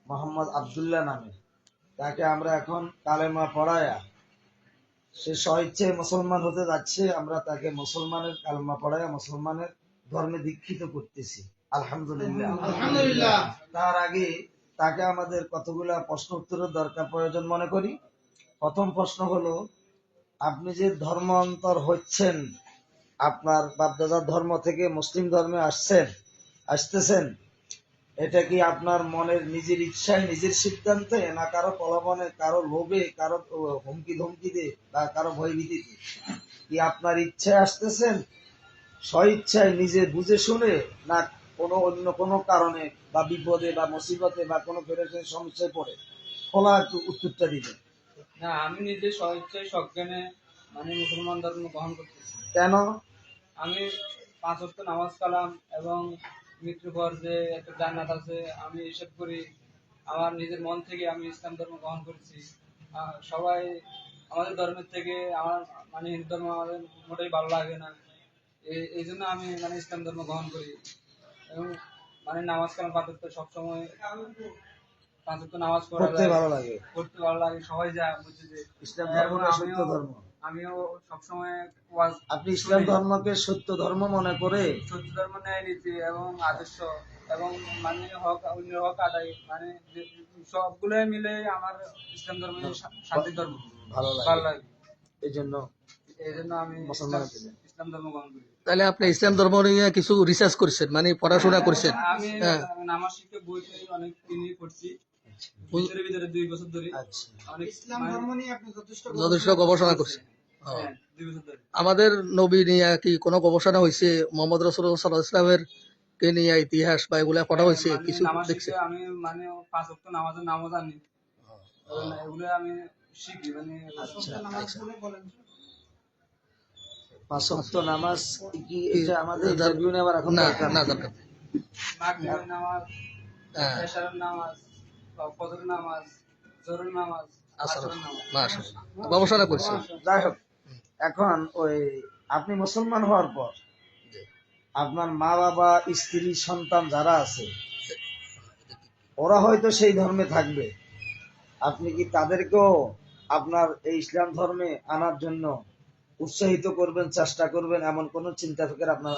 মোহাম্মদ আব্দুল্লাহ নামে, তাকে আমরা এখন কালেমা পড়ায়া সে স্বইচ্ছায় মুসলমান হতে যাচ্ছে, আমরা তাকে মুসলমানের কালেমা পড়ায়া মুসলমানের ধর্মে দীক্ষিত করতেছি। আলহামদুলিল্লাহ আলহামদুলিল্লাহ। তার আগে তাকে আমাদের কতগুলা প্রশ্ন উত্তরের দরকার প্রয়োজন মনে করি। প্রথম প্রশ্ন হলো, আপনি যে ধর্মান্তর হচ্ছেন, আপনার বাপদাদার ধর্ম থেকে মুসলিম ধর্মে আসতেছেন, এটা কি আপনার মনের নিজের ইচ্ছায় নিজের সিদ্ধান্তে, না কারো প্রলোভনে, কারো লোভে, কারো হুমকি ধমকিতে বা কারো ভয়ভীতিতে? কি আপনার ইচ্ছায় আসতেছেন, স্বইচ্ছায় নিজে বুঝে শুনে, না কোনো অন্য কোনো কারণে বা বিপদে বা মুসিবতে বা কোনো পেরেশানির সমস্যায় পড়ে? খোলা একটু উত্তরটা দিবেন। না, আমি নিজে স্বইচ্ছায় সজ্ঞানে মুসলমান ধর্ম গ্রহণ করতেছি। কেন? আমি 5 ওয়াক্ত নামাজ কালাম এবং মৃত্যুর পর যে একটা জান্নাত আছে আমি হিসেব করি। আমার নিজের মন থেকে আমি ইসলাম ধর্ম গ্রহণ করেছি। সবাই আমাদের ধর্মের থেকে আমার হিন্দু ধর্ম আমাদের মোটেই ভালো লাগে না। এই জন্য আমি ইসলাম ধর্ম গ্রহণ করি এবং নামাজ কালাম পাঠক সবসময় 5 ওয়াক্ত নামাজ পড়তে ভালো লাগে, পড়তে ভালো লাগে। সবাই যা বুঝছে যে ইসলাম ধর্মটা সত্য ধর্ম। আমিও সবসময় আপনি ইসলাম ধর্মকে সত্য ধর্ম মনে করে সত্য ধর্ম ন্যায় নীতি এবং আদর্শ এবং হক অন্যের হক আদায় সবগুলো মিলে আমার ইসলাম ধর্ম শান্তির ধর্ম ভালো লাগে। এই জন্য আমি ইসলাম ধর্ম গ্রহণ করি। তাহলে আপনি ইসলাম ধর্ম নিয়ে কিছু রিসার্চ করছেন, পড়াশোনা করছেন? আমি নামাজ শিখে বই অনেক কিনে পড়ছি ভিতরে 2 বছর ধরে। ইসলাম ধর্ম নিয়ে আপনি যথেষ্ট গবেষণা করছেন। 2 বছর ধরে। আমাদের নবী নিয়ে কি কোনো গবেষণা হয়েছে? মোহাম্মদ রাসূলুল্লাহ সাল্লাল্লাহু আলাইহি ওয়াসাল্লামের কে নিয়ে ইতিহাস বা এগুলা পড়া হয়েছে? কিছু দেখছেন? আমি 5 ওয়াক্ত নামাজের নামও জানি, এগুলো আমি শিখি। বলেন 5 ওয়াক্ত নামাজ কি এটা আমাদের ইন্টারভিউ নেওয়ার এখন দরকার না, দরকার নেই। মাগরিবের নামাজ, এশারের নামাজ, ফজরের নামাজ, জোহরের নামাজ, আসরের নামাজ। মাশাআল্লাহ, গবেষণা করছেন। যাই হোক, এখন ওই আপনি মুসলমান হওয়ার পর আপনার মা বাবা, স্ত্রী, সন্তান যারা আছে, ওরা হয়তো সেই ধর্মে থাকবে। আপনি কি তাদেরকেও আপনার এই ইসলাম ধর্মে আনার জন্য উৎসাহিত করবেন, চেষ্টা করবেন, এমন কোন চিন্তা ফিকির আপনার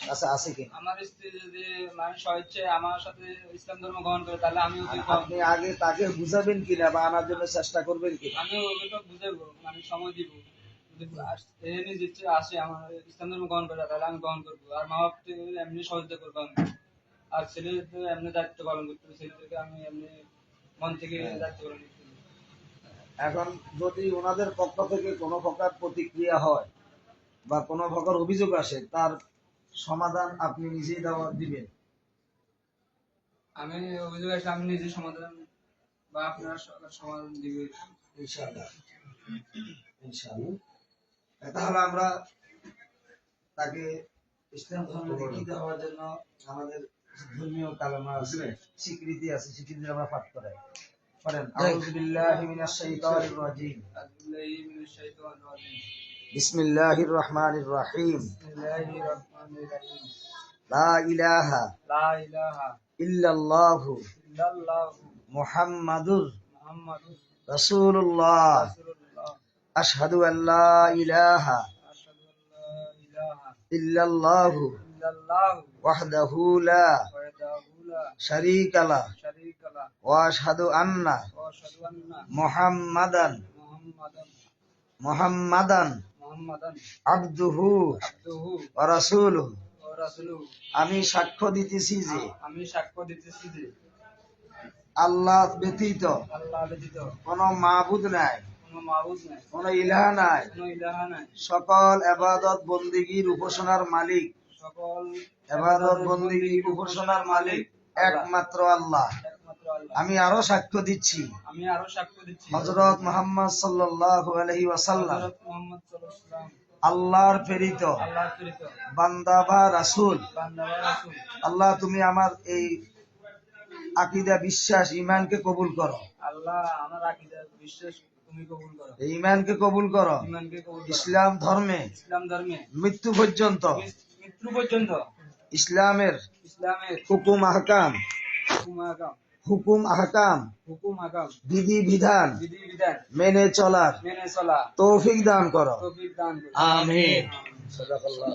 কাছে আছে কি? আমার স্ত্রী যদি স্বইচ্ছায় আমার সাথে ইসলাম ধর্ম গ্রহণ করে, তাহলে আমিও আপনি আগে তাকে বুঝাবেন কিনা বা আনার জন্য চেষ্টা করবেন কিনা? আমি ওকে বুঝাবো, সময় দিব। যদি ইচ্ছে আসে আমার ইসলাম ধর্ম গ্রহণ করে, তাহলে আমি গ্রহণ করবো। আর মা বাপ এমনি সহযোগিতা করবো আমি। আর ছেলে এমনি দায়িত্ব পালন করতে হবে, ছেলেদেরকে আমি এমনি মন থেকে দায়িত্ব পালন করতে হবে। এখন যদি ওনাদের পক্ষ থেকে কোনো প্রকার প্রতিক্রিয়া হয় বা কোনো প্রকার অভিযোগ আসে, তার সমাধান আপনি নিজেই দিবেন? আমি অভিযোগ আসলে আমি নিজে সমাধান বা আপনার সমাধান দিবে ইনশাআল্লাহ। ইনশাআল্লাহ। তাহলে আমরা তাকে ইসলাম ধর্মে দীক্ষিত হওয়ার জন্য আমাদের ধর্মীয় কালেমা আছে, স্বীকৃতি আছে, স্বীকৃতি আমরা পাঠ করাই। পড়েন, আউযু বিল্লাহি মিনাশ শাইতানির রাজিম, বিসমিল্লাহির রহমানির রহিম, লা ইলাহা ইল্লাল্লাহু মুহাম্মাদুর রাসূলুল্লাহ, আশহাদু আল্লা ইলাহা ইল্লাল্লাহু ওয়াহদাহু লা শারীকা লাহু ওয়া আশহাদু আন্না মুহাম্মাদান আবদুহু ওয়া রাসূলুহু। আমি সাক্ষ্য দিতেছি যে আল্লাহ ব্যতীত কোনো মাবুদ নাই, কোনো ইলাহ নাই। সকল ইবাদত বন্দেগীর উপাসনার মালিক একমাত্র আল্লাহ। আমি আরো সাক্ষ্য দিচ্ছি হযরত মুহাম্মদ সাল্লাল্লাহু আলাইহি ওয়াসাল্লাম আল্লাহর প্রেরিত বান্দা বা রাসূল। আল্লাহ, তুমি আমার এই আকীদা, বিশ্বাস, ঈমানকে কবুল করো। এই ঈমানকে কবুল করো। ইসলাম ধর্মে মৃত্যু পর্যন্ত ইসলামের হুকুম আহকাম হুকুম আহকাম, হুকুম হাকাম, বিধি বিধান বিধি বিধান মেনে চলার মেনে চলা তৌফিক দান করো। তৌফিক দান করুন। আমিন। আমিন। সাদাকাল্লাহু।